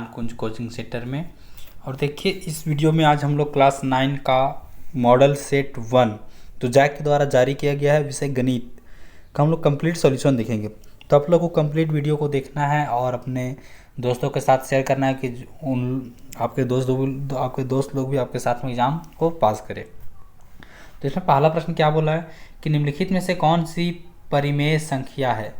कुंज coaching centre में। और देखिए इस वीडियो में आज हम लोग क्लास 9 का मॉडल सेट 1 तो जैक के द्वारा जारी किया गया है विषय गणित का हम लोग कंप्लीट सॉल्यूशन देखेंगे। तो आप लोग को कंप्लीट वीडियो को देखना है और अपने दोस्तों के साथ शेयर करना है कि आपके दोस्त लोग भी आपके साथ में एग्ज़ाम को पास करें। तो इसमें पहला प्रश्न क्या बोला है कि निम्नलिखित में से कौन सी परिमेय संख्या है।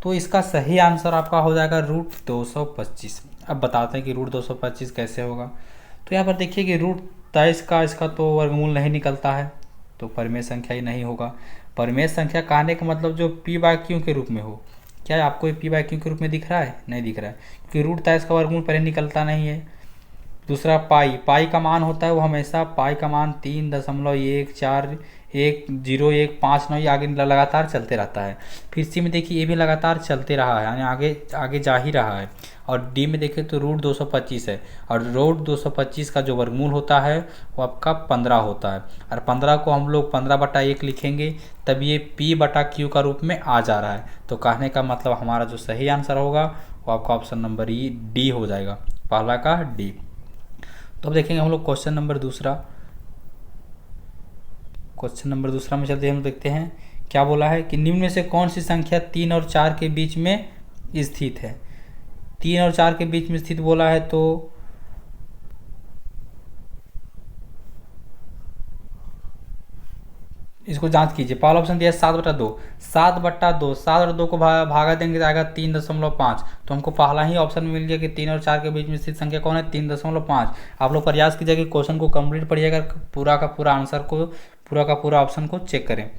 तो इसका सही आंसर आपका हो जाएगा √225। अब बताते हैं कि √225 कैसे होगा। तो यहाँ पर देखिए कि √23 का इसका तो वर्गमूल नहीं निकलता है, तो परिमेय संख्या ही नहीं होगा। परिमेय संख्या कहने का मतलब जो p/q के रूप में हो। क्या आपको ये p/q के रूप में दिख रहा है? नहीं दिख रहा है, क्योंकि √23 का वर्गमूल पहले निकलता नहीं है। दूसरा पाई का मान होता है वो हमेशा पाई का मान 3.141015 ये आगे लगातार चलते रहता है। फिर सी में देखिए ये भी लगातार चलते रहा है, यानी आगे आगे जा ही रहा है। और डी में देखिए तो √225 है, और √225 का जो वर्गमूल होता है वो आपका 15 होता है। और 15 को हम लोग 15/1 लिखेंगे, तब ये p/q का रूप में आ जा रहा है। तो कहने का मतलब हमारा जो सही आंसर होगा वो आपका ऑप्शन नंबर डी हो जाएगा, पहला का डी। तो अब देखेंगे हम लोग क्वेश्चन नंबर दूसरा में चलते हम देखते हैं क्या बोला है कि निम्न में से कौन सी संख्या 3 और 4 के बीच में स्थित है। 3 और 4 के बीच में स्थित बोला है, तो इसको जांच कीजिए। पहला ऑप्शन दिया है 7/2। 7/2 को भागा देंगे तो आएगा 3.5। तो हमको पहला ही ऑप्शन में मिल गया कि 3 और 4 के बीच में स्थित संख्या कौन है, 3.5। आप लोग प्रयास कीजिए कि क्वेश्चन को कंप्लीट पढ़िएगा, पूरा का पूरा आंसर को, पूरा का पूरा ऑप्शन को चेक करें।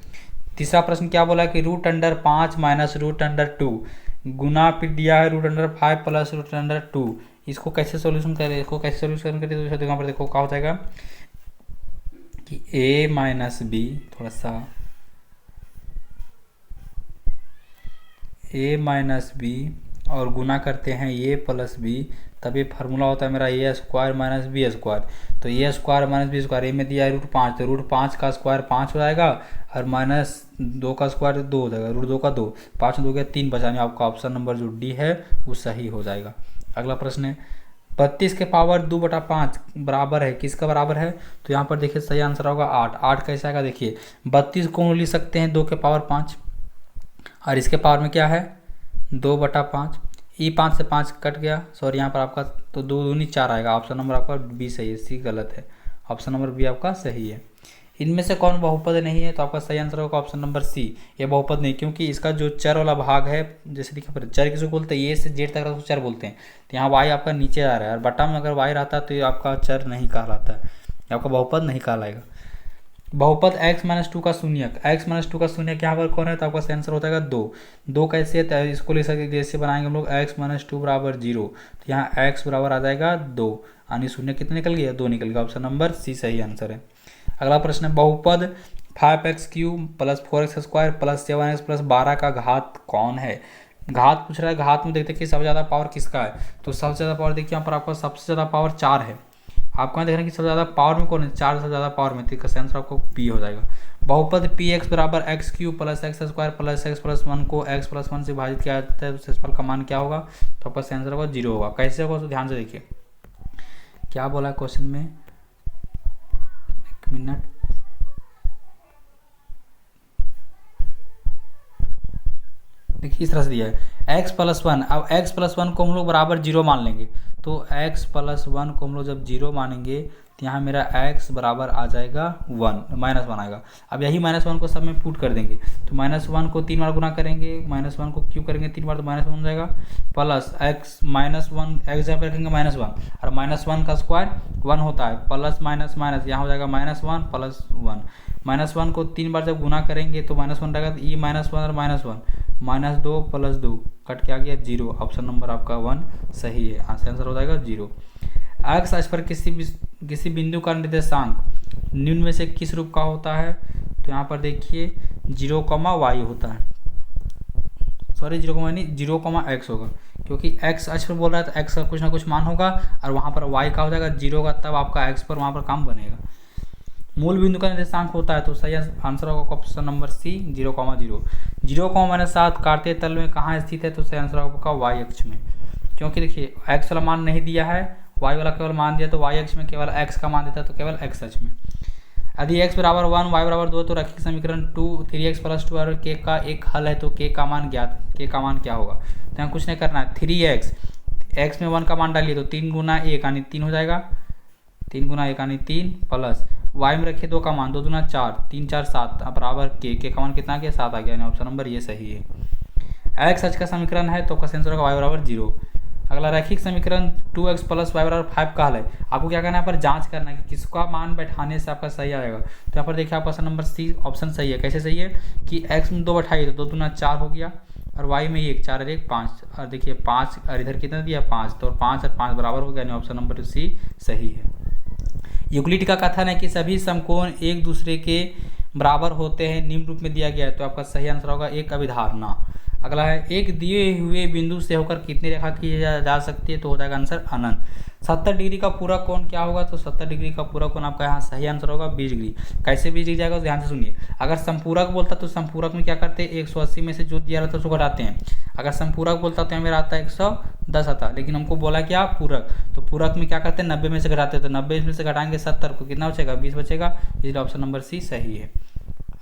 तीसरा प्रश्न क्या बोला कि √5 माइनस √2 गुना फिर दिया है √5 प्लस √2। इसको कैसे सोल्यूशन करें, तो यहाँ पर देखो क्या हो जाएगा कि a माइनस बी, थोड़ा सा a माइनस बी और गुना करते हैं a प्लस बी, तब ये फार्मूला होता है मेरा a² माइनस बी स्क्वायर। तो a² माइनस बी स्क्वायर, ए में दिया है √5, तो √5 का स्क्वायर 5 हो जाएगा, और -2 का स्क्वायर 2 हो जाएगा, √2 का 2, 5 में 2 गया 3 बचा। आपका ऑप्शन नंबर जो डी है वो सही हो जाएगा। अगला प्रश्न है 32 के पावर 2/5 बराबर है, किसका बराबर है। तो यहाँ पर देखिए सही आंसर होगा 8। 8 कैसे आएगा, देखिए 32 को लिख सकते हैं 2 के पावर 5, और इसके पावर में क्या है 2/5। 5 से 5 कट गया, सॉरी यहाँ पर आपका तो 2 दूनी 4 आएगा। ऑप्शन नंबर आपका बी सही है, सी गलत है। ऑप्शन नंबर बी आपका सही है। इनमें से कौन बहुपद नहीं है, तो आपका सही आंसर होगा ऑप्शन नंबर सी, ये बहुपद नहीं, क्योंकि इसका जो चर वाला भाग है, जैसे देखिए पर चर किसको बोलते हैं, ए से जेड तक चर बोलते हैं। तो यहाँ वाई आपका नीचे आ रहा है, और बटा में अगर वाई रहता है तो ये आपका चर नहीं कहलाता है, आपका बहुपद नहीं कहलाएगा। बहुपद x-2 का शून्यक, x-2 का शून्यक यहाँ पर कौन है, तो आपका सही आंसर हो जाएगा 2। कैसे है, तो इसको लिख सकते, जैसे बनाएंगे हम लोग x-2 बराबर 0, तो यहाँ x बराबर आ जाएगा 2, यानी शून्य कितना निकल गया, 2 निकल गया। ऑप्शन नंबर सी सही आंसर है। अगला प्रश्न है बहुपद 5x³ plus 4x² plus 7x plus 12 का घात कौन है। घात पूछ रहा है, घात में देखते हैं कि सबसे ज़्यादा पावर किसका है। तो सबसे ज़्यादा पावर देखिए यहाँ पर आपका सबसे ज़्यादा पावर 4 है। आपको यहाँ देख रहे हैं कि सबसे ज़्यादा पावर में कौन है, 4 सबसे ज़्यादा पावर में, तो इसका आंसर आपको पी हो जाएगा। बहुपद px बराबर x³ plus x² plus x plus 1 को x प्लस 1 से विभाजित किया जाता है, तो शेषफल का मान क्या होगा, तो आपका आंसर होगा 0 होगा। कैसे होगा तो ध्यान से देखिए क्या बोला है क्वेश्चन में, एक मिनट। देखिए इस तरह से दिया है x प्लस 1। अब x प्लस 1 को हम लोग बराबर 0 मान लेंगे, तो x प्लस 1 को हम लोग जब 0 मानेंगे तो यहाँ मेरा x बराबर आ जाएगा 1, -1 आएगा। अब यही -1 को सब में पुट कर देंगे, तो -1 को 3 बार गुना करेंगे, -1 को क्यों करेंगे 3 बार, तो -1 हो जाएगा, प्लस x -1 x जब रखेंगे -1, और -1 का स्क्वायर 1 होता है, प्लस माइनस माइनस यहाँ हो जाएगा -1 प्लस 1। -1 को 3 बार जब गुना करेंगे तो -1 रहेगा, तो e -1 और -1, -2 प्लस 2 कट के आ गया 0। ऑप्शन नंबर आपका 1 सही है, आंसर हो जाएगा 0। एक्स अक्ष पर किसी बिंदु का निर्देशांक निम्न में से किस रूप का होता है। तो यहाँ पर देखिए 0, y होता है, सॉरी 0, नहीं 0, x होगा, क्योंकि x अक्ष पर बोल रहा है तो x का कुछ ना कुछ मान होगा, और वहाँ पर y का हो जाएगा 0 का, तब आपका x पर वहाँ पर काम बनेगा। मूल बिंदु का निर्देशांक होता है, तो सही आंसर होगा ऑप्शन नंबर सी 0, 0। 0, -7 काटते तल में कहाँ स्थित है, तो सही आंसर होगा y अक्ष में। क्योंकि देखिए x वाला मान नहीं दिया है, y वाला केवल मान दिया, तो y अक्ष में केवल x का मान देता है, तो केवल x अक्ष में। यदि x बराबर 1 y बराबर 2 तो रैखिक समीकरण 3x + 2 और k का एक हल है, तो k का मान ज्ञात, k का मान क्या होगा। तो यहाँ कुछ नहीं करना है, 3x, x में 1 का मान डालिए तो 3 गुना 1 यानी 3 हो जाएगा, 3 गुना 1 यानी 3 प्लस y में रखिए 2 का मान, 2 दूना 4, 3 4 7 बराबर k का मान कितना आ गया, 7 आ गया, यानी ऑप्शन नंबर ये सही है। x अक्ष का समीकरण है तो क्वेश्चन होगा y बराबर 0। अगला रैखिक समीकरण 2x + y बराबर 5 का हल है। आपको क्या करना है, यहाँ पर जांच करना है कि किसका मान बैठाने से आपका सही आएगा। तो यहाँ पर देखिए आपका ऑप्शन नंबर सी ऑप्शन सही है। कैसे सही है कि x में 2 बैठाइए तो 2 दूना 4 हो गया, और y में 1, 4 और 1 5, और देखिए 5 और इधर कितना दिया 5, तो 5 और 5 बराबर हो गया, यानी ऑप्शन नंबर सी सही है। यूक्लिड का कथन है कि सभी समकोण एक दूसरे के बराबर होते हैं, निम्न रूप में दिया गया है, तो आपका सही आंसर होगा एक अभिधारणा। अगला है एक दिए हुए बिंदु से होकर कितनी रेखा की जा सकती है, तो हो जाएगा आंसर अनंत। 70 डिग्री का पूरा कोण क्या होगा, तो 70 डिग्री का पूरा कोण आपका यहाँ सही आंसर होगा 20 डिग्री। कैसे 20 डिग्री जाएगा, तो ध्यान से सुनिए। अगर संपूरक बोलता तो संपूरक में क्या करते हैं, 180 में से जो दिया रहता है उसको घटाते हैं। अगर संपूरक बोलता तो मेरा आता है 110 आता, लेकिन हमको बोला क्या पूरक, तो पूरक में क्या करते हैं 90 में से घटाते हैं, तो 90 में से घटाएंगे 70 को कितना बचेगा 20 बचेगा, इसलिए ऑप्शन नंबर सी सही है।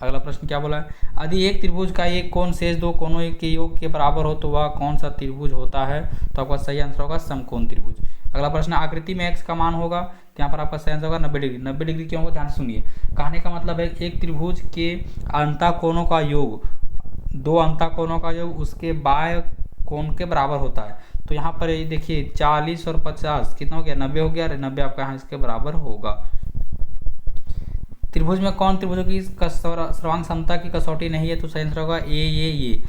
अगला प्रश्न क्या बोला है, यदि एक त्रिभुज का एक कोण शेष दो कोणों के योग के बराबर हो तो वह कौन सा त्रिभुज होता है, तो आपका सही आंसर होगा समकोण त्रिभुज। अगला प्रश्न आकृति में x का मान होगा, तो यहाँ पर आपका सही आंसर होगा 90 डिग्री। 90 डिग्री क्यों होगा, ध्यान से सुनिए। कहने का मतलब है एक त्रिभुज के अंतःकोणों का योग, दो अंतःकोणों का योग उसके बाह्य कोण के बराबर होता है। तो यहाँ पर देखिए 40 और 50 कितना हो गया 90 हो गया, 90 आपका यहाँ इसके बराबर होगा। त्रिभुज में कौन त्रिभुजों की सर्वांग समता की कसौटी नहीं है, तो सही आंसर होगा ये।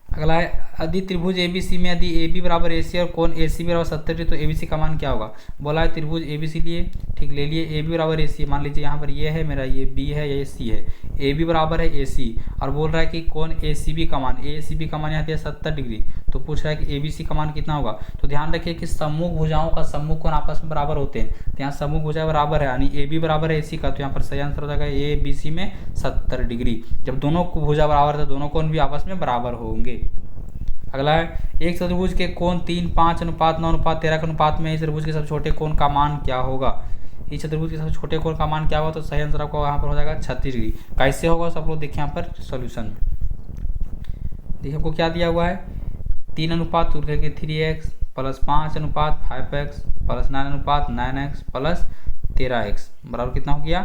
अगला है यदि त्रिभुज ABC में यदि AB बराबर AC और कोण AC बराबर 70 डिग्री तो ABC का मान क्या होगा। बोला है त्रिभुज ABC लिए, ठीक ले लिए, AB बराबर AC, मान लीजिए यहाँ पर ये है मेरा, ये B है, ये C है, AB बराबर है AC, और बोल रहा है कि कोण ACB का मान, ACB का मान यहाँ दिया 70 डिग्री, तो पूछ रहा है कि ABC का मान कितना होगा। तो ध्यान रखिए कि सम्मुख भुजाओं का सम्मुख कोण आपस में बराबर होते हैं, तो यहाँ सम्मुख भुजा बराबर है, यानी AB बराबर है AC का, तो यहाँ पर सही आंसर हो जाएगा ABC में 70 डिग्री। जब दोनों भुजा बराबर है दोनों कोण भी आपस में बराबर होंगे। अगला है एक चतुर्भुज के कोण 3, 5, 9, 13 के अनुपात में इस चतुर्भुज के सबसे छोटे कोण का मान क्या होगा। इस चतुर्भुज के सबसे छोटे कोण का मान क्या होगा, तो सही आंसर आपको यहाँ पर हो जाएगा 36 डिग्री। कैसे होगा सब लोग देखिए यहाँ पर सॉल्यूशन में। देखिए आपको क्या दिया हुआ है, 3 अनुपात 3x + 5 अनुपात 5x + 9 अनुपात 9x + 13x बराबर कितना हो गया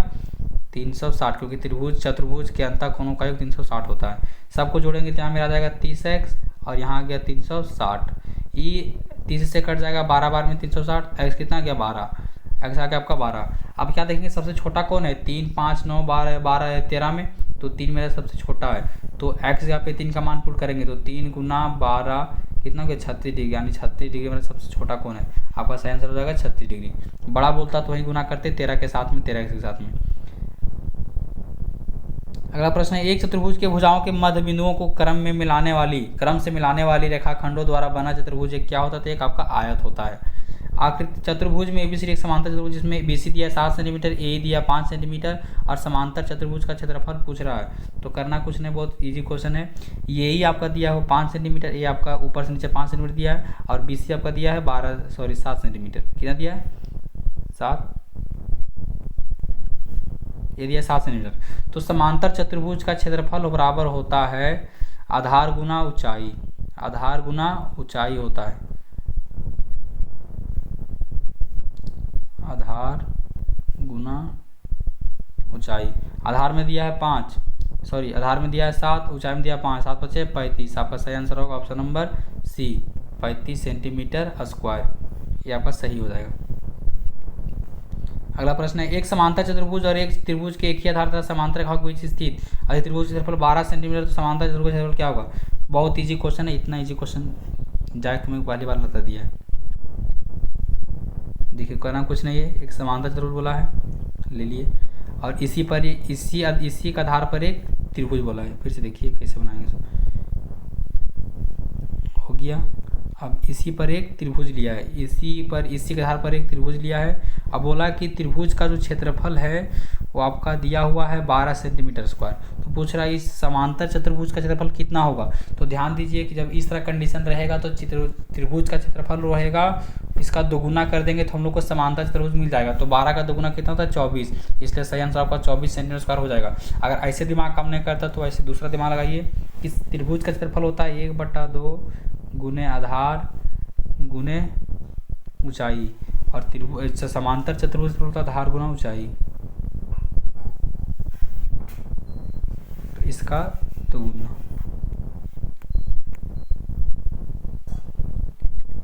360, क्योंकि त्रिभुज चतुर्भुज के अंतःकोणों का योग 360 होता है। सबको जोड़ेंगे तो यहाँ मेरा आ जाएगा 30x और यहाँ आ गया 360, ये 30 से कट जाएगा 12 बार में 360, x कितना आ गया 12, x आ गया आपका 12। अब क्या देखेंगे सबसे छोटा कौन है, 3, 5, 9, 12, 12 13 में, तो 3 मेरा सबसे छोटा है, तो x यहाँ पे 3 का मान पुट करेंगे तो 3 गुना 12 कितना हो गया 36 डिग्री, यानी 36 डिग्री मेरा सबसे छोटा कौन है, आपका सही आंसर हो जाएगा 36 डिग्री। बड़ा बोलता तो वही गुना करते 13 के साथ में 13x के साथ में। अगला प्रश्न है एक चतुर्भुज के भुजाओं के मध्य बिंदुओं को क्रम से मिलाने वाली रेखाखंडों द्वारा बना चतुर्भुज क्या होता है, तो एक आपका आयत होता है। आकृति चतुर्भुज में ABCD एक समांतर चतुर्भुज जिसमें BC दिया 7 सेंटीमीटर, AE दिया 5 सेंटीमीटर और समांतर चतुर्भुज का क्षेत्रफल पूछ रहा है। तो करना कुछ नहीं, बहुत इजी क्वेश्चन है। ये आपका दिया हो 5 सेंटीमीटर, ये आपका ऊपर से नीचे 5 सेंटीमीटर दिया है, और BC आपका दिया है 7 सेंटीमीटर, कितना दिया है 7, ये दिया 7 सेंटीमीटर। तो समांतर चतुर्भुज का क्षेत्रफल बराबर होता है आधार गुना ऊंचाई, आधार गुना ऊंचाई होता है, आधार गुना ऊंचाई। आधार में दिया है 5, आधार में दिया है 7, ऊंचाई में दिया 5, 7 × 5 = 35। आपका सही आंसर होगा option number C 35 centimetre square, ये आपका सही हो जाएगा। अगला प्रश्न है एक समांतर चतुर्भुज और एक त्रिभुज के एक ही आधार तथा समांतर रेखाओं के बीच स्थित यदि त्रिभुज का क्षेत्रफल 12 सेंटीमीटर तो समांतर चतुर्भुज का क्षेत्रफल क्या होगा। बहुत इजी क्वेश्चन है, इतना इजी क्वेश्चन जाए तुम्हें पहली बार बता दिया है। देखिए करना कुछ नहीं है, एक समांतर चतुर्भुज बोला है ले लिए, और इसी पर इसी के आधार पर एक त्रिभुज बोला है। फिर से देखिए कैसे बनाएंगे, हो गया। अब इसी पर एक त्रिभुज लिया है, इसी के आधार पर एक त्रिभुज लिया है। अब बोला कि त्रिभुज का जो क्षेत्रफल है वो आपका दिया हुआ है 12 सेंटीमीटर स्क्वायर। तो पूछ रहा है इस समांतर चतुर्भुज का क्षेत्रफल कितना होगा। तो ध्यान दीजिए कि जब इस तरह कंडीशन रहेगा तो त्रिभुज का क्षेत्रफल रहेगा, इसका दोगुना कर देंगे तो हम लोग को समांतर चतुर्भुज मिल जाएगा। तो 12 का दोगुना कितना होता है 24, इसलिए सही आंसर आपका 24 सेंटीमीटर स्क्वायर हो जाएगा। अगर ऐसे दिमाग काम नहीं करता तो ऐसे दूसरा दिमाग लगाइए। इस त्रिभुज का क्षेत्रफल होता है 1/2 गुने आधार गुने ऊंचाई, और त्रिभुज समांतर चतुर्भुज होता है आधार गुना ऊंचाई, तो इसका दोगुना।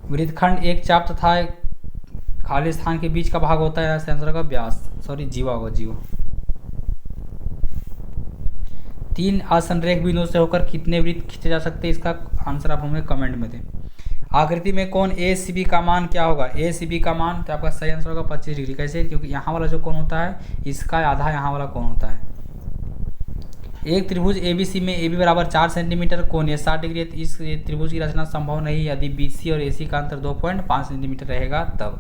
वृत्तखंड एक चाप तथा खाली स्थान के बीच का भाग होता है, आंसर का व्यास, सॉरी जीवा होगा, जीवा। 3 असंरेख बिंदुओं से होकर कितने वृत्त खींचे जा सकते हैं, इसका आंसर आप हमें कमेंट में दें। आकृति में कोण ACB का मान क्या होगा। ACB का मान तो आपका सही आंसर होगा 25 डिग्री। कैसे, क्योंकि यहाँ वाला जो कोण होता है इसका आधा यहाँ वाला कोण होता है। एक त्रिभुज ABC में AB बराबर 4 सेंटीमीटर, कोण 60 डिग्री है, तो इस त्रिभुज की रचना संभव नहीं यदि BC और AC का अंतर 2.5 सेंटीमीटर रहेगा तब।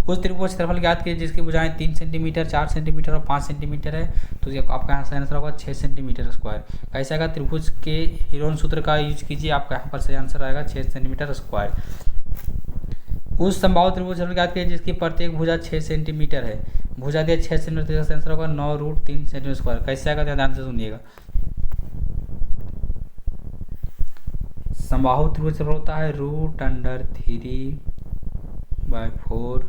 उस त्रिभुज क्षेत्रफल ज्ञात कीजिए जिसकी भुजाएं 3 सेंटीमीटर, 4 सेंटीमीटर और 5 सेंटीमीटर है, तो आपका यहाँ सही आंसर होगा 6 सेंटीमीटर स्क्वायर। कैसे आएगा, त्रिभुज के हीरोन सूत्र का यूज कीजिए, आपका यहाँ पर सही आंसर आएगा 6 सेंटीमीटर स्क्वायर। उस संभावित त्रिभुज क्षेत्रफल ज्ञात कीजिए जिसकी प्रत्येक भुजा 6 सेंटीमीटर है, भुजा दिया 6 सेंटीमीटर, तो आंसर होगा 9√3 सेंटीमीटर स्क्वायर। कैसे आएगा, ध्यान से सुनिएगा। संबाहु त्रिभुज क्षेत्रफल होता है √3/4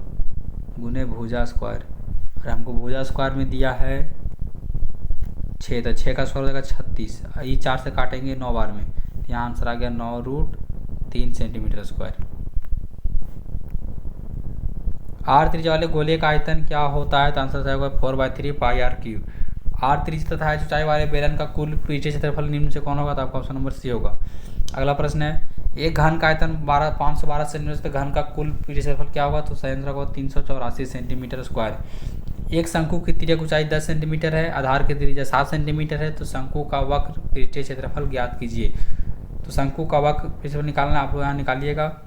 गुने भुजा स्क्वायर, और हमको भुजा स्क्वायर में दिया है 6, तो 6 का स्क्वायर हो जाएगा 36, ये 4 से काटेंगे 9 बार में, यहाँ आंसर आ गया 9√3 सेंटीमीटर स्क्वायर। R त्रिज्या वाले गोले का आयतन क्या होता है, तो आंसर आएगा 4/3 πr3। R त्रिज्या तथा ऊंचाई वाले बेलन का कुल पृष्ठीय क्षेत्रफल निम्न से कौन होगा, तो आपका ऑप्शन नंबर C होगा। अगला प्रश्न है, एक घन का आयतन 512 सेंटीमीटर, तो घन का कुल पृष्ठीय क्षेत्रफल क्या होगा, तो सही आंसर होगा 384 सेंटीमीटर स्क्वायर। एक शंकु की तिर्यक ऊंचाई 10 सेंटीमीटर है, आधार की त्रिज्या 7 सेंटीमीटर है, तो शंकु का वक्र पृष्ठीय क्षेत्रफल ज्ञात कीजिए। तो शंकु का वक्र क्षेत्रफल निकालना, आप लोग यहाँ निकालिएगा,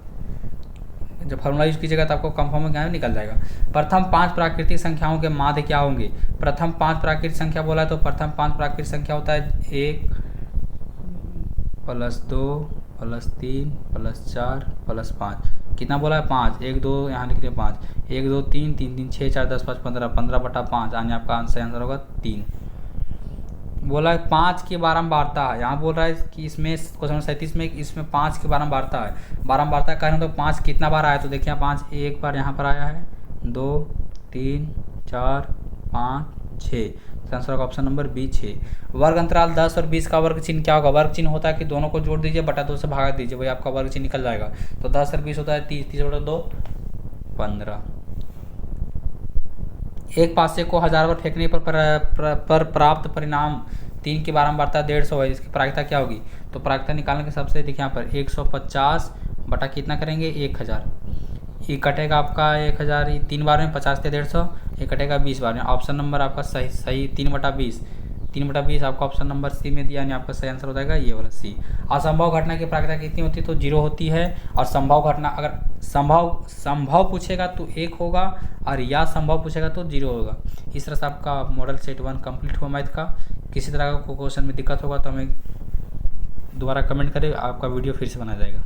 जब फॉर्मूला यूज कीजिएगा तो आपको कम फॉर्म में क्या निकल जाएगा। प्रथम 5 प्राकृतिक संख्याओं के माध्य क्या होंगे। प्रथम 5 प्राकृतिक संख्या बोला है, तो प्रथम 5 प्राकृतिक संख्या होता है 1 + 2 + 3 + 4 + 5। कितना बोला है, 5। 1 2 यहाँ लिख रहे 5, 1 2 3 3 3 6 4 10 5 15, 15/5, यानी आपका आंसर होगा 3। बोला है 5 की बारंबारता है, यहाँ बोल रहा है कि इसमें क्वेश्चन 37 में इसमें 5 की बारंबारता है। बारंबारता का कारण तो 5 कितना बार आया, तो देखिए 5 एक बार यहाँ पर आया है, 2 3 4 5 6, तो आंसर होगा ऑप्शन नंबर B 6। वर्ग अंतराल 10 और 20 का वर्ग चिन्ह क्या होगा। वर्ग चिन्ह होता है कि दोनों को जोड़ दीजिए, बटा 2 से भागा दीजिए, वही आपका वर्ग चिन्ह निकल जाएगा। तो 10 और 20 होता है 30, 30/2 15। एक पासे को 1000 बार फेंकने पर प्राप्त परिणाम 3 की बारंबारता 150 है, इसकी प्रायिकता क्या होगी। तो प्रायिकता निकालने के सबसे देखिए यहाँ पर 150 बटा कितना करेंगे 1000, ये कटेगा आपका 1000, 3 बार में 50 से 150, ये कटेगा 20 बार में। ऑप्शन नंबर आपका सही 3/20, 3/20 आपका ऑप्शन नंबर C में दिया, यानी आपका सही आंसर हो जाएगा ये वाला C। असंभव घटना की प्रायिकता कितनी होती है, तो 0 होती है। और संभव घटना, अगर संभव पूछेगा तो 1 होगा, और या संभव पूछेगा तो 0 होगा। इस तरह से आपका मॉडल सेट 1 कंप्लीट हुआ मैथ का। किसी तरह का क्वेश्चन में दिक्कत होगा तो हमें दोबारा कमेंट करें, आपका वीडियो फिर से बनाया जाएगा।